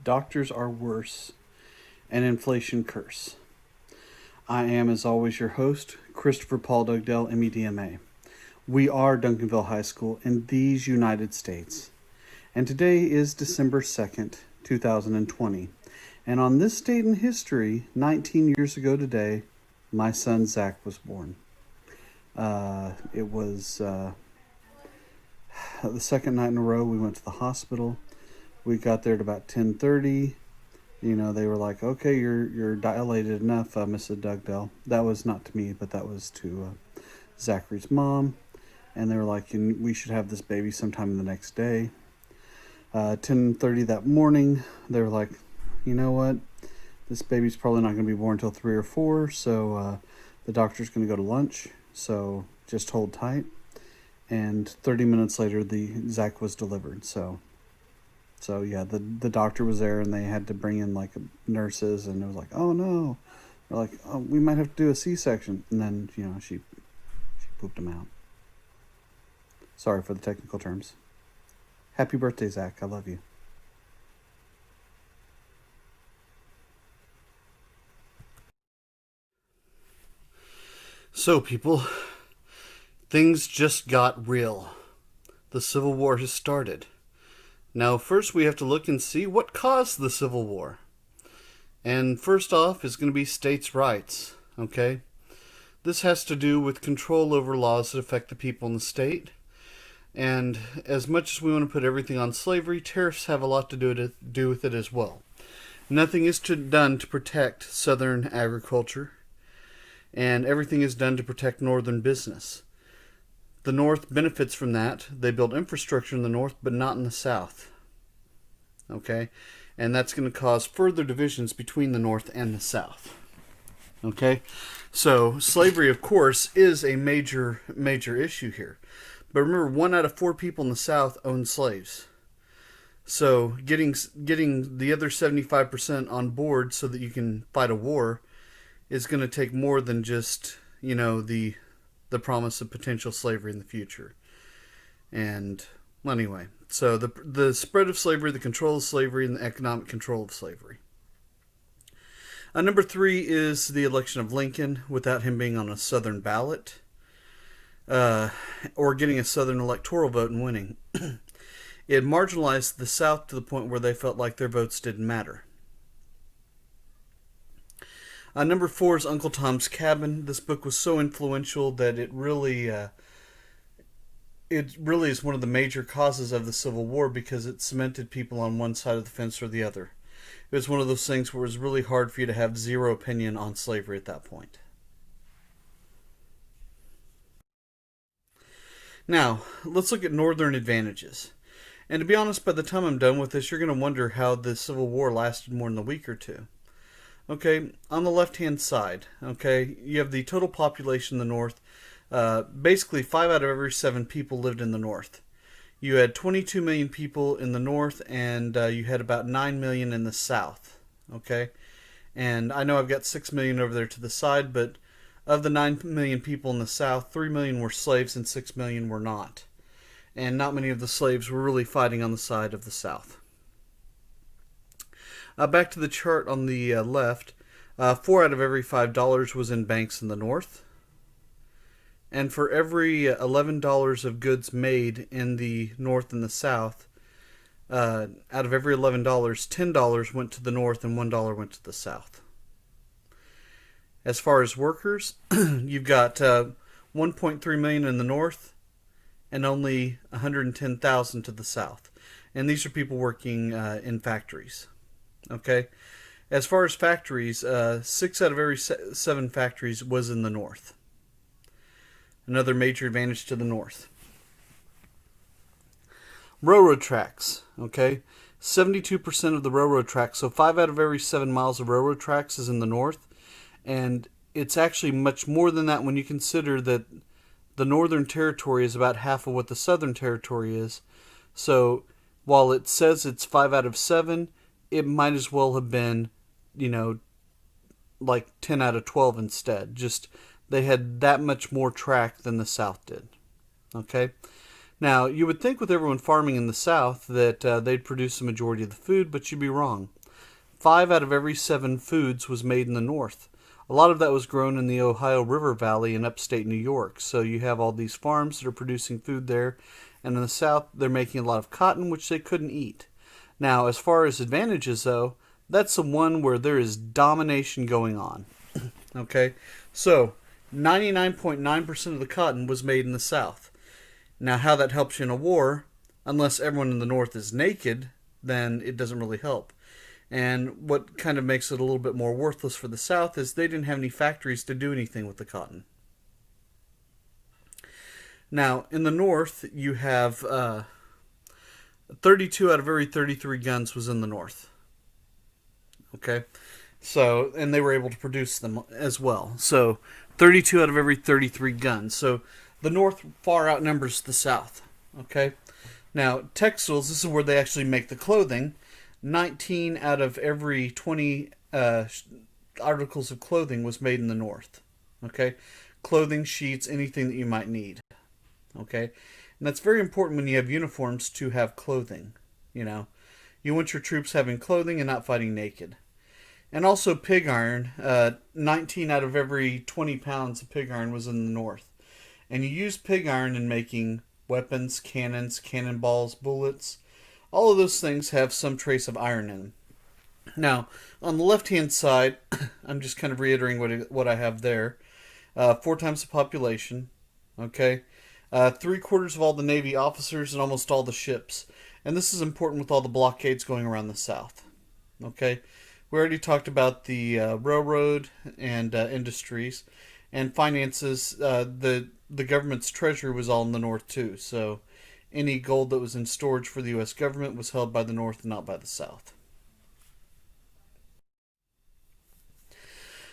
Doctors Are Worse, an Inflation Curse. I am, as always, your host, Christopher Paul Dugdale, MEDMA. We are Duncanville High School in these United States. And today is December 2nd, 2020. And on this date in history, 19 years ago today, my son Zach was born. It was the second night in a row we went to the hospital. We got there at about 10:30. They were like, "Okay, you're dilated enough, Mrs. Dugdale." That was not to me, but that was to Zachary's mom. And they were like, "We should have this baby sometime the next day." 10:30 that morning, they were like, "You know what? This baby's probably not going to be born until 3 or 4, so the doctor's going to go to lunch, so just hold tight." And 30 minutes later, Zach was delivered. So yeah, the doctor was there, and they had to bring in like nurses, and it was like, "Oh no," they're like, "Oh, we might have to do a C-section," and then she pooped him out. Sorry for the technical terms. Happy birthday, Zach! I love you. So, people, things just got real. The Civil War has started. Now, first we have to look and see what caused the Civil War. And first off is going to be states' rights, okay? This has to do with control over laws that affect the people in the state. And as much as we want to put everything on slavery, tariffs have a lot to do with it as well. Nothing is done to protect Southern agriculture, and everything is done to protect Northern business. The North benefits from that. They build infrastructure in the North, but not in the South. Okay? And that's going to cause further divisions between the North and the South. Okay? So, slavery, of course, is a major issue here. But remember, 1 out of 4 people in the South own slaves. So, getting the other 75% on board so that you can fight a war is going to take more than just, the promise of potential slavery in the future. And, well, anyway, so the spread of slavery, the control of slavery, and the economic control of slavery. Number 3 is the election of Lincoln without him being on a Southern ballot, or getting a Southern electoral vote and winning. It marginalized the South to the point where they felt like their votes didn't matter. Number 4 is Uncle Tom's Cabin. This book was so influential that it really is one of the major causes of the Civil War, because it cemented people on one side of the fence or the other. It was one of those things where it was really hard for you to have zero opinion on slavery at that point. Now, let's look at Northern advantages. And to be honest, by the time I'm done with this, you're going to wonder how the Civil War lasted more than a week or two. Okay, on the left-hand side, okay, you have the total population in the North. Basically, 5 out of every 7 people lived in the North. You had 22 million people in the North, and you had about 9 million in the South, okay? And I know I've got 6 million over there to the side, but of the 9 million people in the South, 3 million were slaves and 6 million were not. And not many of the slaves were really fighting on the side of the South. Back to the chart on the left, 4 out of every $5 was in banks in the North. And for every $11 of goods made in the North and the South, out of every $11, $10 went to the North and $1 went to the South. As far as workers, you've got 1.3 million in the North and only 110,000 to the South. And these are people working in factories. Okay? As far as factories, 6 out of every 7 factories was in the North. Another major advantage to the North. Railroad tracks, okay? 72% of the railroad tracks, so 5 out of every 7 miles of railroad tracks is in the North. And it's actually much more than that when you consider that the Northern Territory is about half of what the Southern Territory is. So while it says it's 5 out of 7, it might as well have been, like 10 out of 12 instead. Just they had that much more track than the South did. Okay? Now, you would think with everyone farming in the South that they'd produce the majority of the food, but you'd be wrong. 5 out of every 7 foods was made in the North. A lot of that was grown in the Ohio River Valley in upstate New York. So you have all these farms that are producing food there. And in the South, they're making a lot of cotton, which they couldn't eat. Now, as far as advantages, though, that's the one where there is domination going on. Okay? So, 99.9% of the cotton was made in the South. Now, how that helps you in a war, unless everyone in the North is naked, then it doesn't really help. And what kind of makes it a little bit more worthless for the South is they didn't have any factories to do anything with the cotton. Now, in the North, you have 32 out of every 33 guns was in the North. Okay? So, and they were able to produce them as well. So, 32 out of every 33 guns. So, the North far outnumbers the South. Okay? Now, textiles, this is where they actually make the clothing. 19 out of every 20 articles of clothing was made in the North. Okay? Clothing, sheets, anything that you might need. Okay? And that's very important when you have uniforms to have clothing. You know, you want your troops having clothing and not fighting naked. And also pig iron. 19 out of every 20 pounds of pig iron was in the North. And you use pig iron in making weapons, cannons, cannonballs, bullets. All of those things have some trace of iron in them. Now, on the left-hand side, I'm just kind of reiterating what I have there. 4 times the population. Okay? 3/4 of all the Navy officers and almost all the ships. And this is important with all the blockades going around the South. Okay? We already talked about the railroad and industries. And finances, the government's treasury was all in the North too. So any gold that was in storage for the U.S. government was held by the North and not by the South.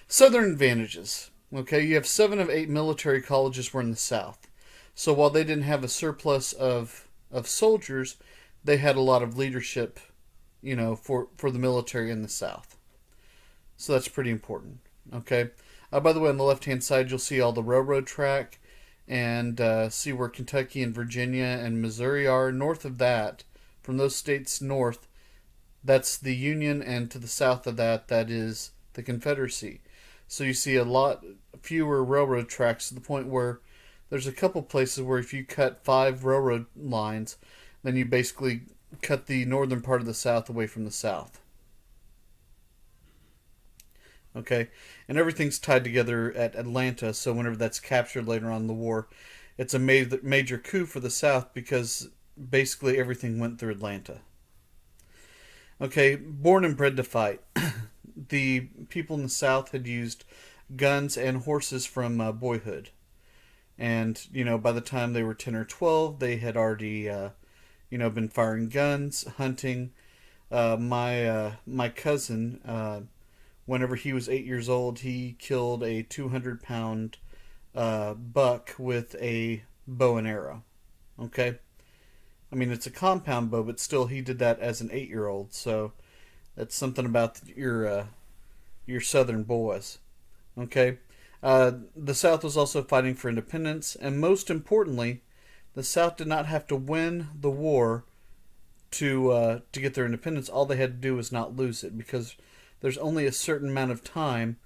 Southern advantages. Okay, you have 7 of 8 military colleges were in the South. So while they didn't have a surplus of soldiers, they had a lot of leadership, you know, for the military in the South. So that's pretty important. Okay. By the way, on the left-hand side, you'll see all the railroad track and see where Kentucky and Virginia and Missouri are. North of that, from those states north, that's the Union, and to the south of that, that is the Confederacy. So you see a lot fewer railroad tracks to the point where there's a couple places where if you cut 5 railroad lines, then you basically cut the northern part of the South away from the South. Okay, and everything's tied together at Atlanta, so whenever that's captured later on in the war, it's a major coup for the South because basically everything went through Atlanta. Okay, born and bred to fight. The people in the South had used guns and horses from boyhood. And, you know, by the time they were 10 or 12, they had already, been firing guns, hunting. My cousin, whenever he was 8 years old, he killed a 200-pound buck with a bow and arrow. Okay? I mean, it's a compound bow, but still, he did that as an 8-year-old. So that's something about your southern boys. Okay? The South was also fighting for independence, and most importantly, the South did not have to win the war to get their independence. All they had to do was not lose it, because there's only a certain amount of time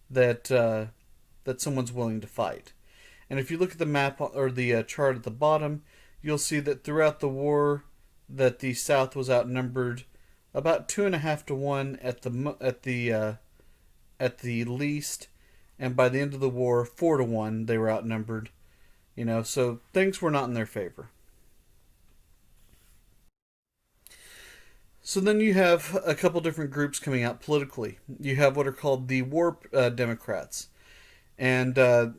that someone's willing to fight. And if you look at the map or the chart at the bottom, you'll see that throughout the war, that the South was outnumbered about 2.5 to 1 at the least, and by the end of the war, 4 to 1 they were outnumbered. You know, so things were not in their favor. So then you have a couple different groups coming out politically. You have what are called the War Democrats. And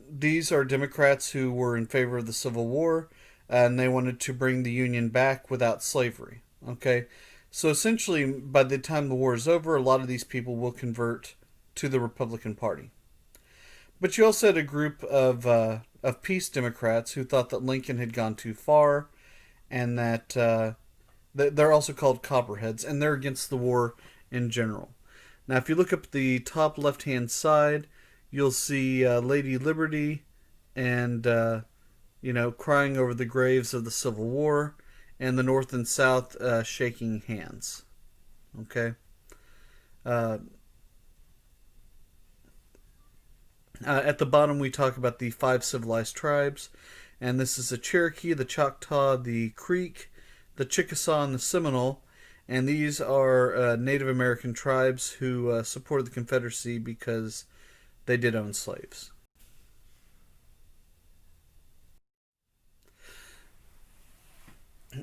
these are Democrats who were in favor of the Civil War, and they wanted to bring the Union back without slavery. Okay? So essentially, by the time the war is over, a lot of these people will convert to the Republican Party. But you also had a group of peace Democrats who thought that Lincoln had gone too far, and that they're also called Copperheads, and they're against the war in general. Now, if you look up the top left-hand side, you'll see Lady Liberty and crying over the graves of the Civil War, and the North and South shaking hands. Okay? Uh, at the bottom, we talk about the 5 civilized tribes, and this is the Cherokee, the Choctaw, the Creek, the Chickasaw, and the Seminole. And these are Native American tribes who supported the Confederacy because they did own slaves.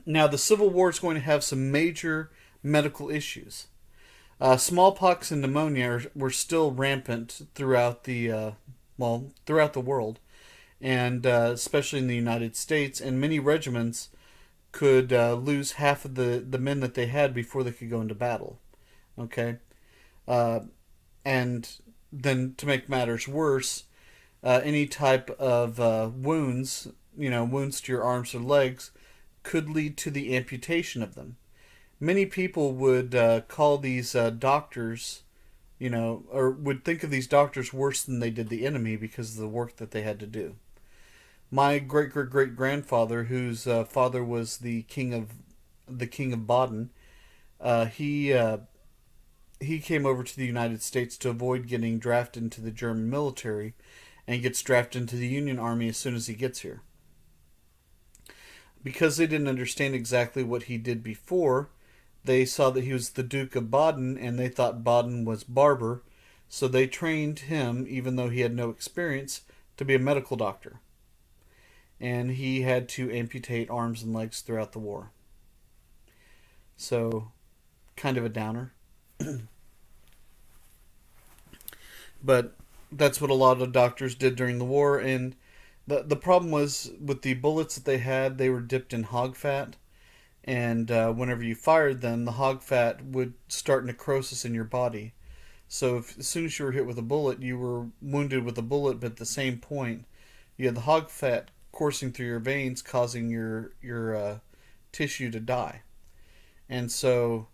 Now, the Civil War is going to have some major medical issues. Smallpox and pneumonia were still rampant throughout throughout the world, and especially in the United States. And many regiments could lose half of the men that they had before they could go into battle. Okay, uh, and then to make matters worse, any type of wounds, wounds to your arms or legs, could lead to the amputation of them. Many people would call these doctors, or would think of these doctors worse than they did the enemy because of the work that they had to do. My great great great grandfather, whose father was the king of Baden, he came over to the United States to avoid getting drafted into the German military, and gets drafted into the Union Army as soon as he gets here. Because they didn't understand exactly what he did before, they saw that he was the Duke of Baden, and they thought Baden was barber, so they trained him, even though he had no experience, to be a medical doctor. And he had to amputate arms and legs throughout the war. So, kind of a downer. But that's what a lot of doctors did during the war, and the problem was with the bullets that they had, they were dipped in hog fat, and whenever you fired them, the hog fat would start necrosis in your body. So as soon as you were hit with a bullet, you were wounded with a bullet, but at the same point, you had the hog fat coursing through your veins, causing your tissue to die. And so,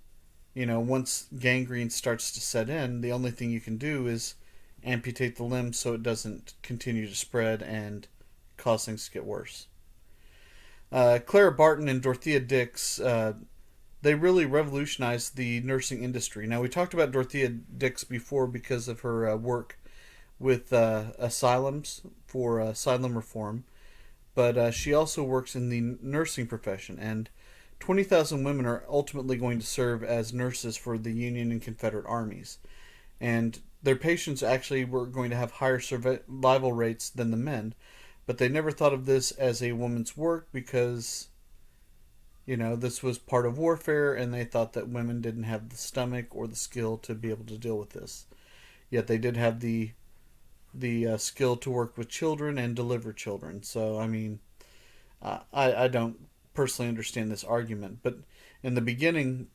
once gangrene starts to set in, the only thing you can do is amputate the limb so it doesn't continue to spread and cause things to get worse. Clara Barton and Dorothea Dix, they really revolutionized the nursing industry. Now, we talked about Dorothea Dix before because of her work with asylums for asylum reform, but she also works in the nursing profession, and 20,000 women are ultimately going to serve as nurses for the Union and Confederate armies. And their patients actually were going to have higher survival rates than the men, but they never thought of this as a woman's work because, this was part of warfare, and they thought that women didn't have the stomach or the skill to be able to deal with this. Yet they did have the skill to work with children and deliver children. So, I don't personally understand this argument, but in the beginning,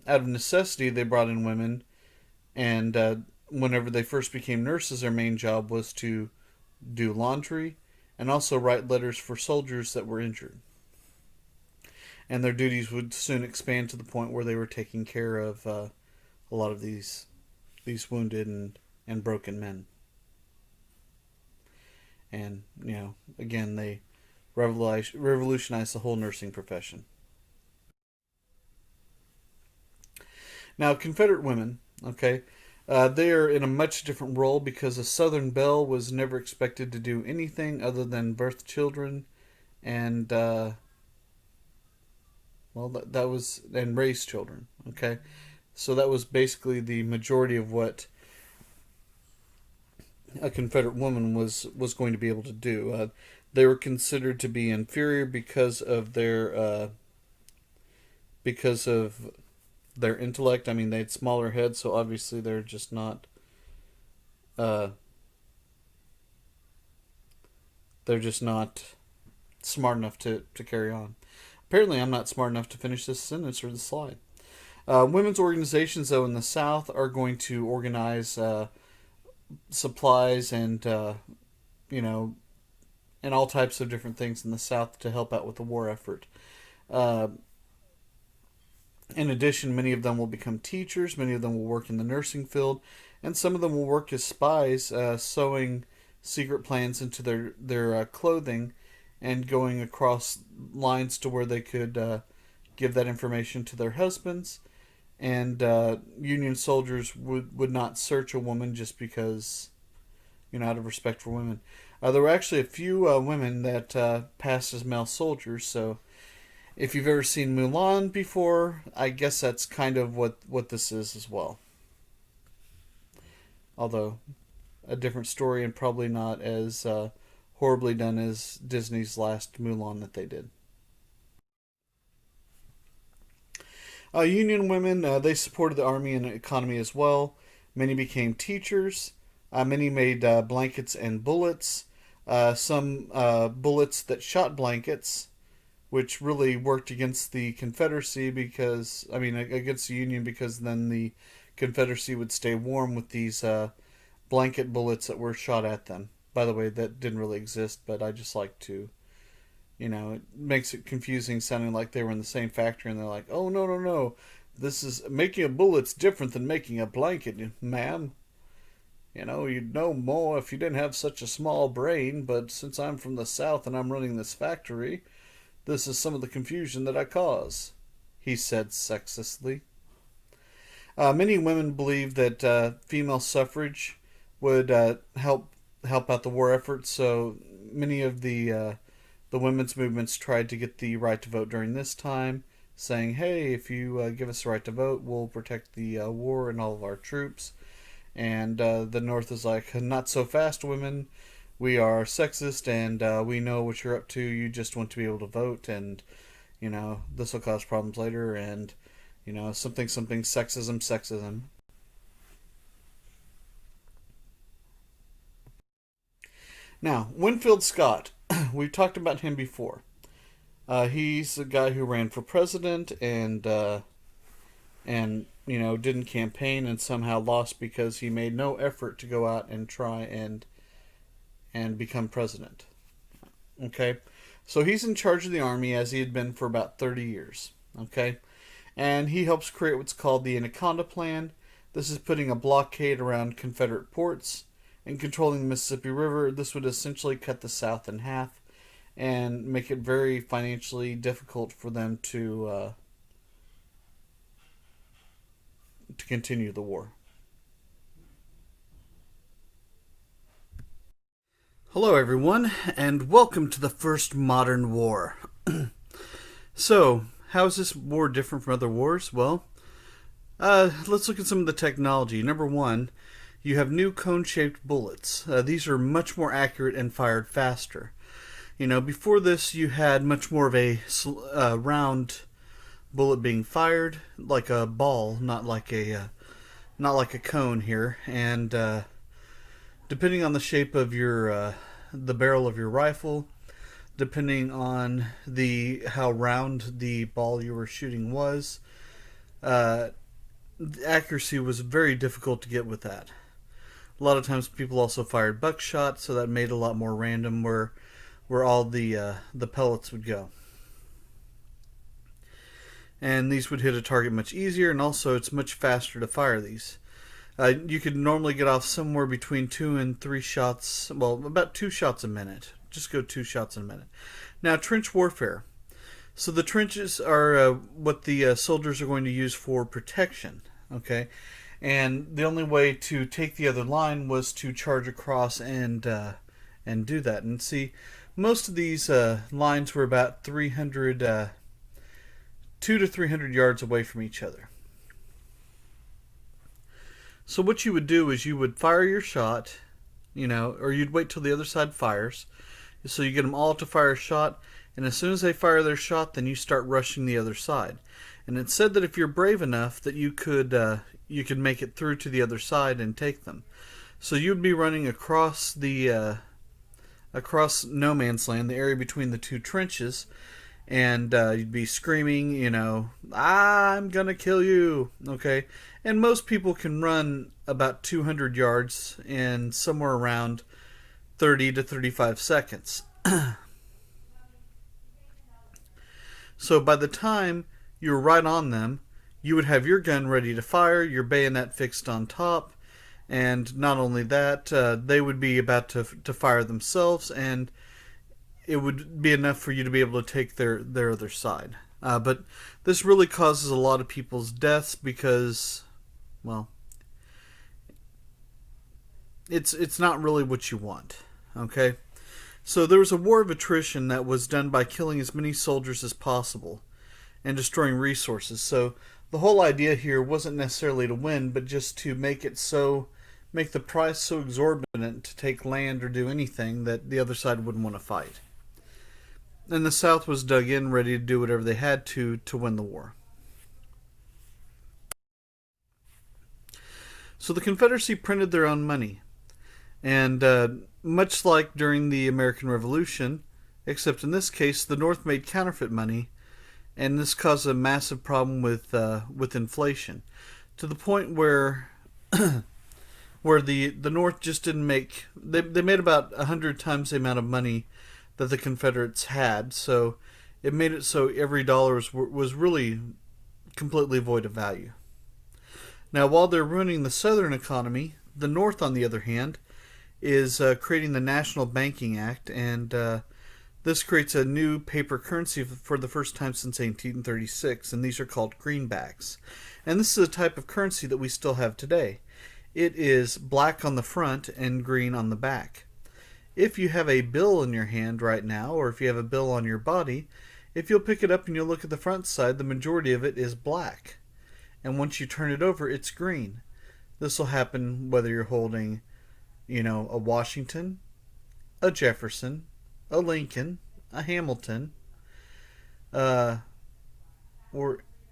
out of necessity, they brought in women, and whenever they first became nurses, their main job was to do laundry and also write letters for soldiers that were injured. And their duties would soon expand to the point where they were taking care of a lot of these wounded and broken men. And, again, they revolutionized the whole nursing profession. Now, Confederate women, okay, they are in a much different role because a Southern belle was never expected to do anything other than birth children and, that was, and raise children, okay? So that was basically the majority of what a Confederate woman was going to be able to do. They were considered to be inferior because of their intellect. They had smaller heads, so obviously they're just not smart enough to carry on. Apparently, I'm not smart enough to finish this sentence or the slide. Women's organizations, though, in the South are going to organize supplies and and all types of different things in the South to help out with the war effort. In addition, many of them will become teachers, many of them will work in the nursing field, and some of them will work as spies, sewing secret plans into their clothing and going across lines to where they could give that information to their husbands. And Union soldiers would not search a woman just because, out of respect for women. There were actually a few women that passed as male soldiers, so if you've ever seen Mulan before, I guess that's kind of what this is as well. Although, a different story and probably not as horribly done as Disney's last Mulan that they did. Union women, they supported the army and economy as well. Many became teachers. Many made blankets and bullets. Some bullets that shot blankets, which really worked against the Confederacy against the Union, because then the Confederacy would stay warm with these blanket bullets that were shot at them. By the way, that didn't really exist, but I just like to, it makes it confusing, sounding like they were in the same factory, and they're like, oh, no, no, no, this is, making a bullet's different than making a blanket, ma'am. You'd know more if you didn't have such a small brain, but since I'm from the South and I'm running this factory, this is some of the confusion that I cause, he said sexistly. Many women believed that female suffrage would help out the war effort, so many of the women's movements tried to get the right to vote during this time, saying, hey, if you give us the right to vote, we'll protect the war and all of our troops. And the North is like, not so fast, women. We are sexist, and we know what you're up to. You just want to be able to vote, and, this will cause problems later, and, something, sexism. Now, Winfield Scott, we've talked about him before. He's a guy who ran for president and didn't campaign and somehow lost because he made no effort to go out and try and become president. Okay? So he's in charge of the army, as he had been for about 30 years. Okay? And he helps create what's called the Anaconda Plan. This is putting a blockade around Confederate ports and controlling the Mississippi River. This would essentially cut the South in half and make it very financially difficult for them to continue the war. Hello, everyone, and welcome to the first modern war. So, how is this war different from other wars? Well, let's look at some of the technology. Number one, you have new cone-shaped bullets. These are much more accurate and fired faster. Before this, you had much more of a round bullet being fired, like a ball, not like a cone here. And depending on the shape of your the barrel of your rifle, depending on how round the ball you were shooting was, the accuracy was very difficult to get with that. A lot of times people also fired buckshot, so that made it a lot more random where all the pellets would go. And these would hit a target much easier, and also it's much faster to fire these. You could normally get off somewhere between 2 and 3 shots, well, about 2 shots a minute. Just go 2 shots a minute. Now, trench warfare. So the trenches are what the soldiers are going to use for protection, okay? And the only way to take the other line was to charge across and do that. And see, most of these lines were about 200 to 300 yards away from each other. So what you would do is you would fire your shot, or you'd wait till the other side fires. So you get them all to fire a shot, and as soon as they fire their shot, then you start rushing the other side. And it's said that if you're brave enough, that you could make it through to the other side and take them. So you'd be running across across no man's land, the area between the 2 trenches, and you'd be screaming, I'm gonna kill you, okay? And most people can run about 200 yards in somewhere around 30 to 35 seconds. So by the time you're right on them, you would have your gun ready to fire, your bayonet fixed on top, and not only that, they would be about to fire themselves, and it would be enough for you to be able to take their other side. But this really causes a lot of people's deaths because, well, it's not really what you want. Okay, so there was a war of attrition that was done by killing as many soldiers as possible and destroying resources. So the whole idea here wasn't necessarily to win, but just to make the price so exorbitant to take land or do anything that the other side wouldn't want to fight. And the South was dug in, ready to do whatever they had to win the war. So the Confederacy printed their own money. And much like during the American Revolution, except in this case, the North made counterfeit money, and this caused a massive problem with inflation, to the point where where the North just didn't make they made about 100 times the amount of money that the Confederates had. So it made it so every dollar was really completely void of value. Now, while they're ruining the Southern economy, the North, on the other hand, is creating the National Banking Act, and this creates a new paper currency for the first time since 1836, and these are called greenbacks. And this is a type of currency that we still have today. It is black on the front and green on the back. If you have a bill in your hand right now, or if you have a bill on your body, if you'll pick it up and you'll look at the front side, the majority of it is black. And once you turn it over, it's green. This will happen whether you're holding, a Washington, a Jefferson, a Lincoln, a Hamilton, or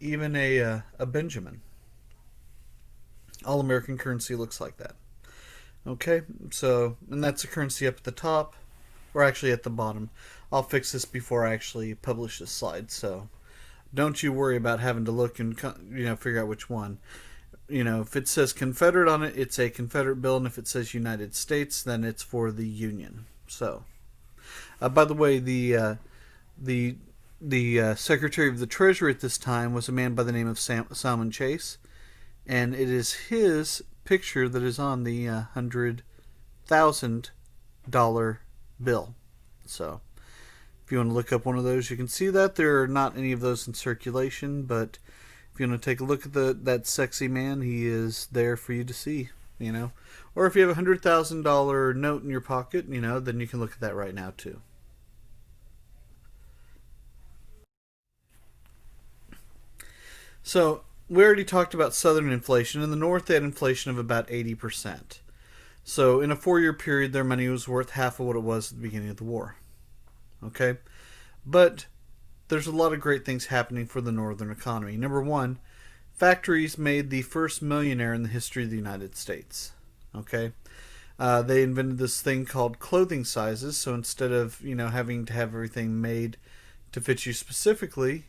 even a Benjamin. All American currency looks like that. Okay, so, and that's a currency up at the top, or actually at the bottom. I'll fix this before I actually publish this slide, so don't you worry about having to look and figure out which one. If it says Confederate on it, it's a Confederate bill, and if it says United States, then it's for the Union. So, by the way, the Secretary of the Treasury at this time was a man by the name of Salmon Chase, and it is his picture that is on the $100,000 bill. So, if you want to look up one of those, you can see that. There are not any of those in circulation, but if you want to take a look at that sexy man, he is there for you to see, Or if you have a $100,000 note in your pocket, then you can look at that right now too. So, we already talked about Southern inflation. In the North, they had inflation of about 80%. So, in a 4-year period, their money was worth half of what it was at the beginning of the war. Okay? But there's a lot of great things happening for the Northern economy. Number one, factories made the first millionaire in the history of the United States. Okay? They invented this thing called clothing sizes. So, instead of, having to have everything made to fit you specifically,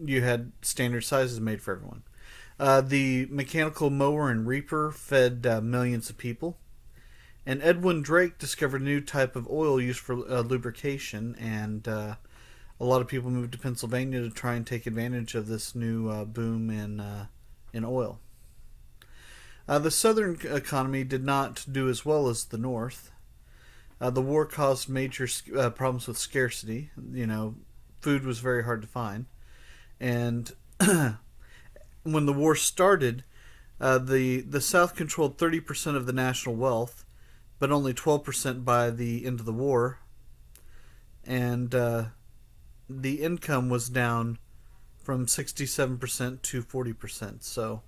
you had standard sizes made for everyone. The mechanical mower and reaper fed millions of people. And Edwin Drake discovered a new type of oil used for lubrication, and a lot of people moved to Pennsylvania to try and take advantage of this new boom in oil. The Southern economy did not do as well as the North. The war caused major problems with scarcity. Food was very hard to find. And when the war started, the South controlled 30% of the national wealth, but only 12% by the end of the war. And the income was down from 67% to 40%. So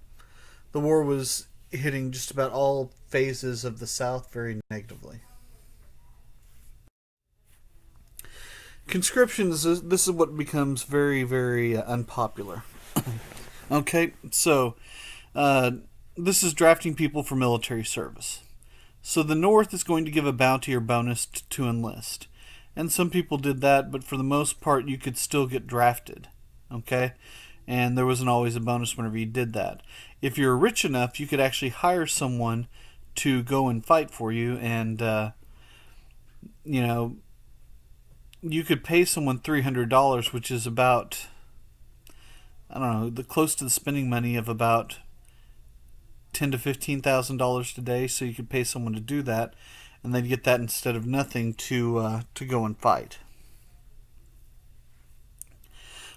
the war was hitting just about all phases of the South very negatively. Conscription, this is what becomes very, very unpopular. Okay, so this is drafting people for military service. So the North is going to give a bounty or bonus to enlist. And some people did that, but for the most part, you could still get drafted. Okay? And there wasn't always a bonus whenever you did that. If you're rich enough, you could actually hire someone to go and fight for you, and, you could pay someone $300, which is about, close to the spending money of about $10,000 to $15,000 today. So you could pay someone to do that, and they'd get that instead of nothing to go and fight.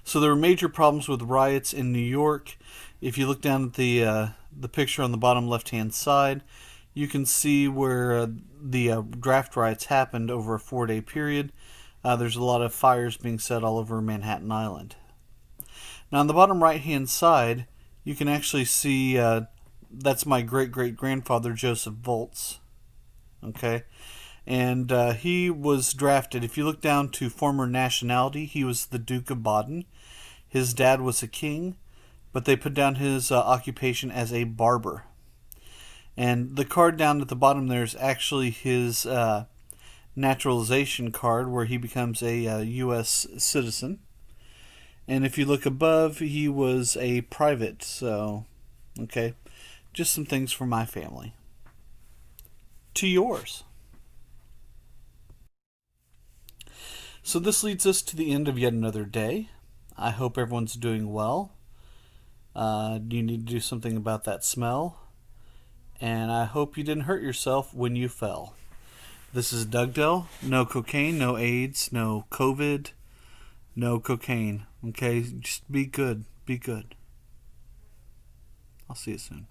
So there were major problems with riots in New York. If you look down at the picture on the bottom left-hand side, you can see where the draft riots happened over a 4-day period. There's a lot of fires being set all over Manhattan Island. Now on the bottom right-hand side, you can actually see that's my great-great-grandfather, Joseph Volz. Okay? And he was drafted. If you look down to former nationality, he was the Duke of Baden. His dad was a king, but they put down his occupation as a barber. And the card down at the bottom there is actually his naturalization card, where he becomes a U.S. citizen. And if you look above, he was a private. So, okay, just some things for my family. To yours. So this leads us to the end of yet another day. I hope everyone's doing well. You need to do something about that smell. And I hope you didn't hurt yourself when you fell. This is Doug Dell. No cocaine, no AIDS, no COVID, no cocaine. Okay? Just be good. Be good. I'll see you soon.